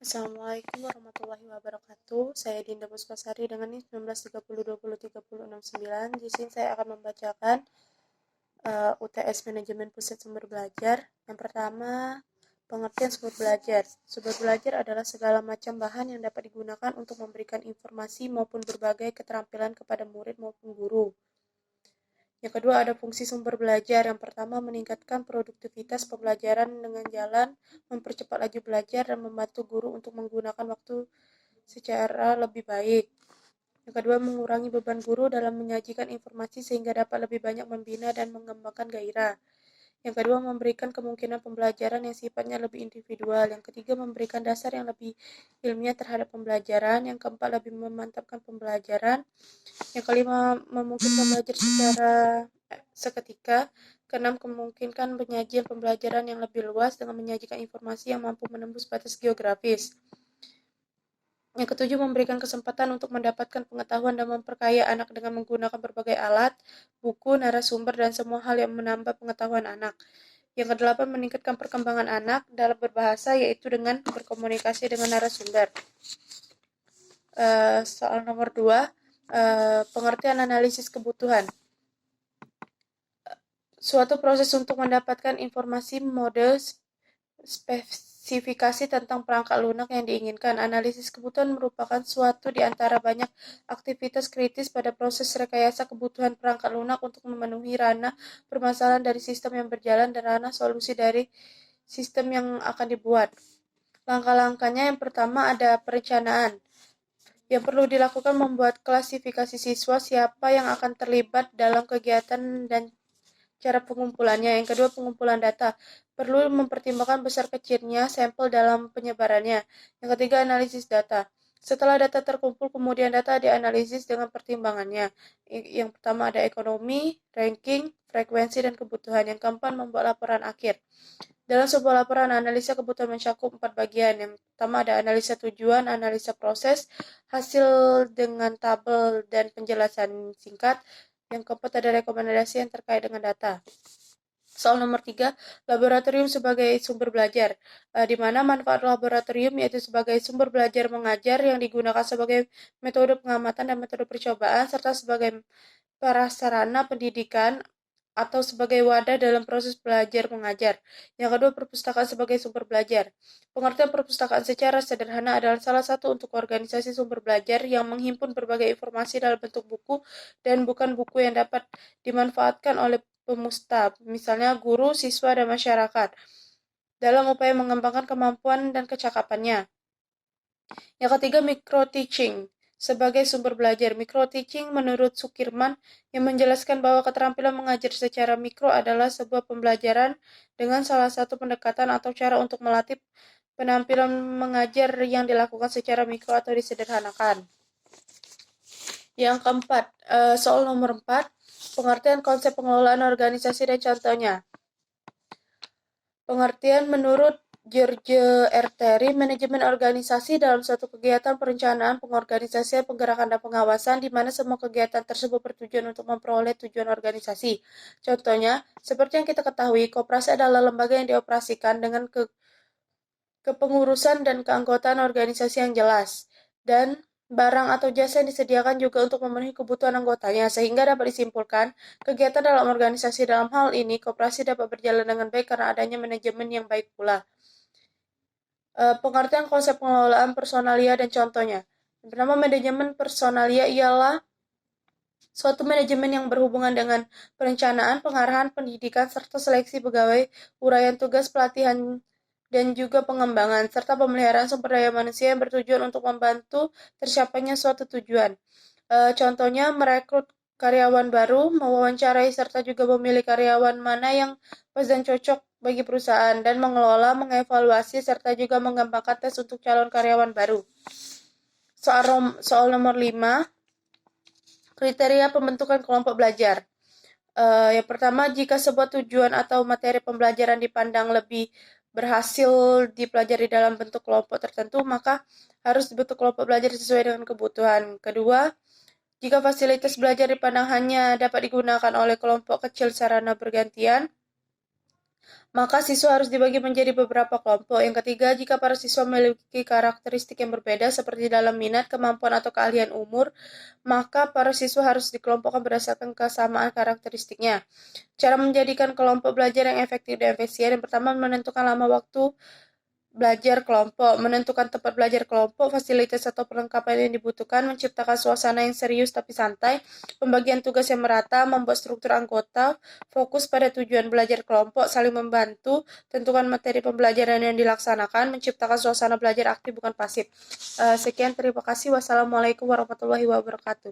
Assalamualaikum warahmatullahi wabarakatuh. Saya Dinda Puspasari dengan NIM 1930203069. Di sini saya akan membacakan UTS Manajemen Pusat Sumber Belajar. Yang pertama, pengertian sumber belajar. Sumber belajar adalah segala macam bahan yang dapat digunakan untuk memberikan informasi maupun berbagai keterampilan kepada murid maupun guru. Yang kedua, ada fungsi sumber belajar. Yang pertama, meningkatkan produktivitas pembelajaran dengan jalan mempercepat laju belajar dan membantu guru untuk menggunakan waktu secara lebih baik. Yang kedua, mengurangi beban guru dalam menyajikan informasi sehingga dapat lebih banyak membina dan mengembangkan gairah. Yang kedua, memberikan kemungkinan pembelajaran yang sifatnya lebih individual. Yang ketiga, memberikan dasar yang lebih ilmiah terhadap pembelajaran. Yang keempat, lebih memantapkan pembelajaran. Yang kelima, memungkinkan belajar secara seketika. Keenam, memungkinkan penyajian pembelajaran yang lebih luas dengan menyajikan informasi yang mampu menembus batas geografis. Yang ketujuh, memberikan kesempatan untuk mendapatkan pengetahuan dan memperkaya anak dengan menggunakan berbagai alat, buku, narasumber, dan semua hal yang menambah pengetahuan anak. Yang kedelapan, meningkatkan perkembangan anak dalam berbahasa, yaitu dengan berkomunikasi dengan narasumber. Soal nomor 2, pengertian analisis kebutuhan. Suatu proses untuk mendapatkan informasi mode spesifikasi tentang perangkat lunak yang diinginkan. Analisis kebutuhan merupakan suatu di antara banyak aktivitas kritis pada proses rekayasa kebutuhan perangkat lunak untuk memenuhi ranah permasalahan dari sistem yang berjalan dan ranah solusi dari sistem yang akan dibuat. Langkah-langkahnya yang pertama ada perencanaan. Yang perlu dilakukan membuat klasifikasi siswa, siapa yang akan terlibat dalam kegiatan dan cara pengumpulannya. Yang kedua, pengumpulan data. Perlu mempertimbangkan besar kecilnya sampel dalam penyebarannya. Yang ketiga, analisis data. Setelah data terkumpul, kemudian data dianalisis dengan pertimbangannya. Yang pertama ada ekonomi, ranking, frekuensi, dan kebutuhan. Yang keempat, membuat laporan akhir. Dalam sebuah laporan, analisa kebutuhan mencakup 4 bagian. Yang pertama ada analisa tujuan, analisa proses, hasil dengan tabel dan penjelasan singkat. Yang keempat ada rekomendasi yang terkait dengan data. Soal nomor 3, laboratorium sebagai sumber belajar. Di mana manfaat laboratorium yaitu sebagai sumber belajar mengajar yang digunakan sebagai metode pengamatan dan metode percobaan serta sebagai prasarana pendidikan atau sebagai wadah dalam proses belajar mengajar. Yang kedua, perpustakaan sebagai sumber belajar. Pengertian perpustakaan secara sederhana adalah salah satu untuk organisasi sumber belajar yang menghimpun berbagai informasi dalam bentuk buku dan bukan buku yang dapat dimanfaatkan oleh pemusta, misalnya guru, siswa, dan masyarakat, dalam upaya mengembangkan kemampuan dan kecakapannya. Yang ketiga, micro-teaching sebagai sumber belajar. Micro-teaching menurut Sukirman yang menjelaskan bahwa keterampilan mengajar secara mikro adalah sebuah pembelajaran dengan salah satu pendekatan atau cara untuk melatih penampilan mengajar yang dilakukan secara mikro atau disederhanakan. Yang keempat, soal nomor 4, pengertian konsep pengelolaan organisasi dan contohnya. Pengertian menurut George R. Terry, manajemen organisasi dalam suatu kegiatan perencanaan, pengorganisasian, penggerakan, dan pengawasan, di mana semua kegiatan tersebut bertujuan untuk memperoleh tujuan organisasi. Contohnya, seperti yang kita ketahui, koperasi adalah lembaga yang dioperasikan dengan kepengurusan dan keanggotaan organisasi yang jelas, dan barang atau jasa yang disediakan juga untuk memenuhi kebutuhan anggotanya, sehingga dapat disimpulkan, kegiatan dalam organisasi dalam hal ini, koperasi dapat berjalan dengan baik karena adanya manajemen yang baik pula. Pengertian konsep pengelolaan personalia dan contohnya. Yang pertama, manajemen personalia ialah suatu manajemen yang berhubungan dengan perencanaan, pengarahan, pendidikan, serta seleksi pegawai, uraian tugas, pelatihan, dan juga pengembangan, serta pemeliharaan sumber daya manusia yang bertujuan untuk membantu tercapainya suatu tujuan. Contohnya, merekrut karyawan baru, mewawancarai serta juga memilih karyawan mana yang pas dan cocok bagi perusahaan, dan mengelola, mengevaluasi, serta juga mengembangkan tes untuk calon karyawan baru. Soal nomor 5, kriteria pembentukan kelompok belajar. Yang pertama, jika sebuah tujuan atau materi pembelajaran dipandang lebih berhasil dipelajari dalam bentuk kelompok tertentu, maka harus dibentuk kelompok belajar sesuai dengan kebutuhan. Kedua, jika fasilitas belajar dipandang hanya dapat digunakan oleh kelompok kecil sarana bergantian, Maka siswa harus dibagi menjadi beberapa kelompok. Yang ketiga, jika para siswa memiliki karakteristik yang berbeda seperti dalam minat, kemampuan, atau keahlian umur, maka para siswa harus dikelompokkan berdasarkan kesamaan karakteristiknya. Cara menjadikan kelompok belajar yang efektif dan efisien. Yang pertama, menentukan lama waktu belajar kelompok, menentukan tempat belajar kelompok, fasilitas atau perlengkapan yang dibutuhkan, menciptakan suasana yang serius tapi santai, pembagian tugas yang merata, membuat struktur anggota, fokus pada tujuan belajar kelompok, saling membantu, tentukan materi pembelajaran yang dilaksanakan, menciptakan suasana belajar aktif bukan pasif. Sekian, terima kasih. Wassalamualaikum warahmatullahi wabarakatuh.